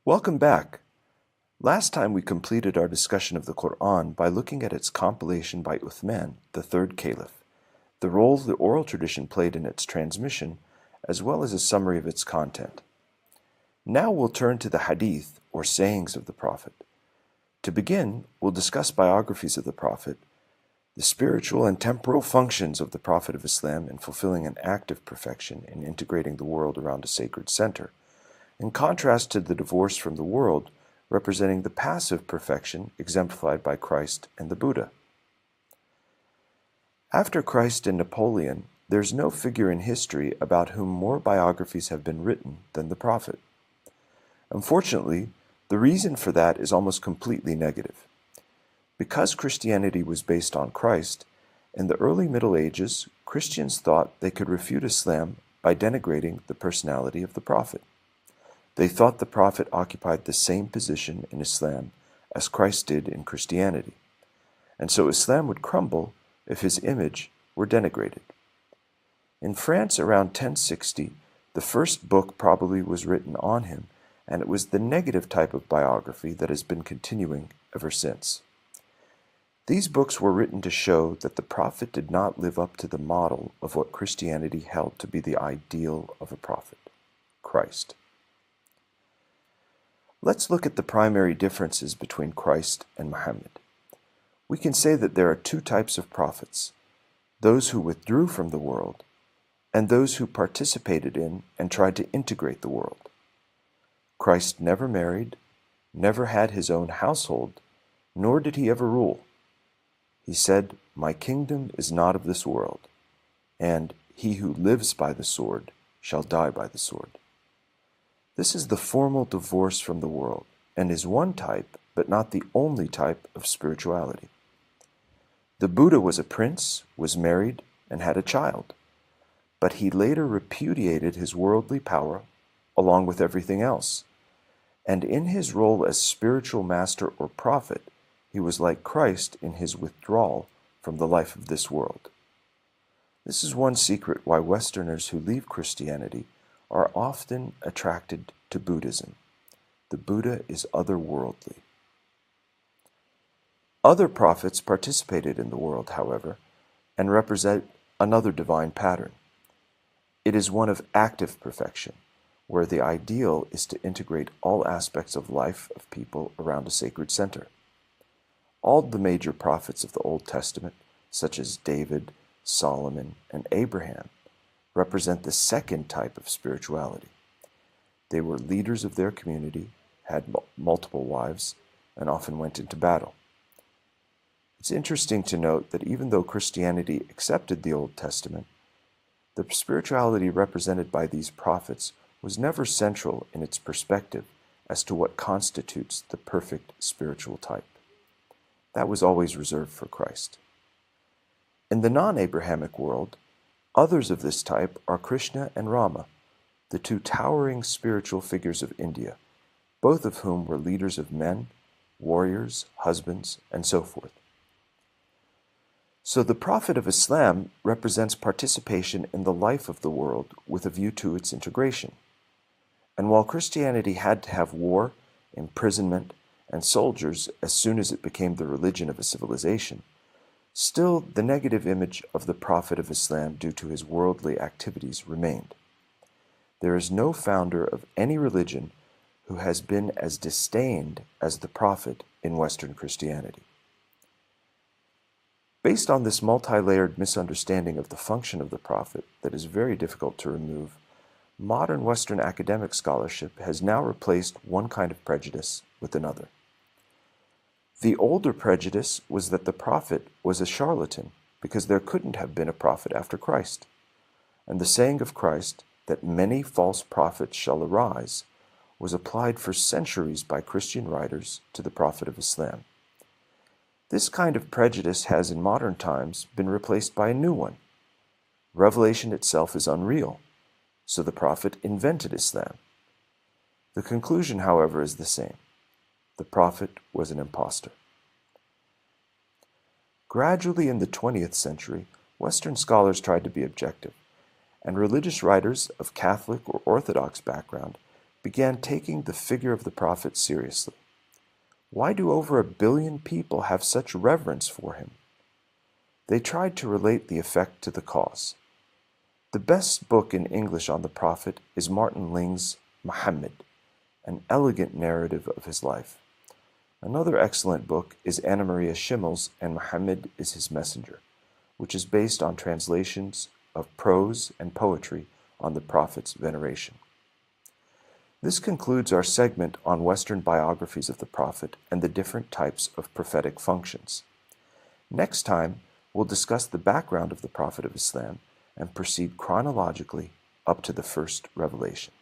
Welcome back. Last time we completed our discussion of the Quran by looking at its compilation by Uthman, the third caliph, the role the oral tradition played in its transmission, as well as a summary of its content. Now we'll turn to the hadith, or sayings of the Prophet. To begin, we'll discuss biographies of the Prophet, the spiritual and temporal functions of the Prophet of Islam in fulfilling an act of perfection in integrating the world around a sacred center, in contrast to the divorce from the world, representing the passive perfection exemplified by Christ and the Buddha. After Christ and Napoleon, there's no figure in history about whom more biographies have been written than the Prophet. Unfortunately, the reason for that is almost completely negative. Because Christianity was based on Christ, in the early Middle Ages, Christians thought they could refute Islam by denigrating the personality of the Prophet. They thought the Prophet occupied the same position in Islam as Christ did in Christianity, and so Islam would crumble if his image were denigrated. In France around 1060, the first book probably was written on him, and it was the negative type of biography that has been continuing ever since. These books were written to show that the Prophet did not live up to the model of what Christianity held to be the ideal of a prophet, Christ. Let's look at the primary differences between Christ and Muhammad. We can say that there are two types of prophets, those who withdrew from the world and those who participated in and tried to integrate the world. Christ never married, never had his own household, nor did he ever rule. He said, "My kingdom is not of this world," and "He who lives by the sword shall die by the sword." This is the formal divorce from the world, and is one type, but not the only type of spirituality. The Buddha was a prince, was married, and had a child, but he later repudiated his worldly power along with everything else, and in his role as spiritual master or prophet, he was like Christ in his withdrawal from the life of this world. This is one secret why Westerners who leave Christianity are often attracted to Buddhism. The Buddha is otherworldly. Other prophets participated in the world, however, and represent another divine pattern. It is one of active perfection, where the ideal is to integrate all aspects of life of people around a sacred center. All the major prophets of the Old Testament, such as David, Solomon, and Abraham, represent the second type of spirituality. They were leaders of their community, had multiple wives, and often went into battle. It's interesting to note that even though Christianity accepted the Old Testament, the spirituality represented by these prophets was never central in its perspective as to what constitutes the perfect spiritual type. That was always reserved for Christ. In the non-Abrahamic world, others of this type are Krishna and Rama, the two towering spiritual figures of India, both of whom were leaders of men, warriors, husbands, and so forth. So the Prophet of Islam represents participation in the life of the world with a view to its integration. And while Christianity had to have war, imprisonment, and soldiers as soon as it became the religion of a civilization, still, the negative image of the Prophet of Islam due to his worldly activities remained. There is no founder of any religion who has been as disdained as the Prophet in Western Christianity. Based on this multi-layered misunderstanding of the function of the Prophet that is very difficult to remove, modern Western academic scholarship has now replaced one kind of prejudice with another. The older prejudice was that the prophet was a charlatan because there couldn't have been a prophet after Christ. And the saying of Christ that many false prophets shall arise was applied for centuries by Christian writers to the Prophet of Islam. This kind of prejudice has in modern times been replaced by a new one. Revelation itself is unreal, so the Prophet invented Islam. The conclusion, however, is the same. The Prophet was an impostor. Gradually in the 20th century, Western scholars tried to be objective, and religious writers of Catholic or Orthodox background began taking the figure of the Prophet seriously. Why do over 1 billion people have such reverence for him? They tried to relate the effect to the cause. The best book in English on the Prophet is Martin Ling's Muhammad, an elegant narrative of his life. Another excellent book is Anna Maria Schimmel's And Muhammad is His Messenger, which is based on translations of prose and poetry on the Prophet's veneration. This concludes our segment on Western biographies of the Prophet and the different types of prophetic functions. Next time, we'll discuss the background of the Prophet of Islam and proceed chronologically up to the first revelation.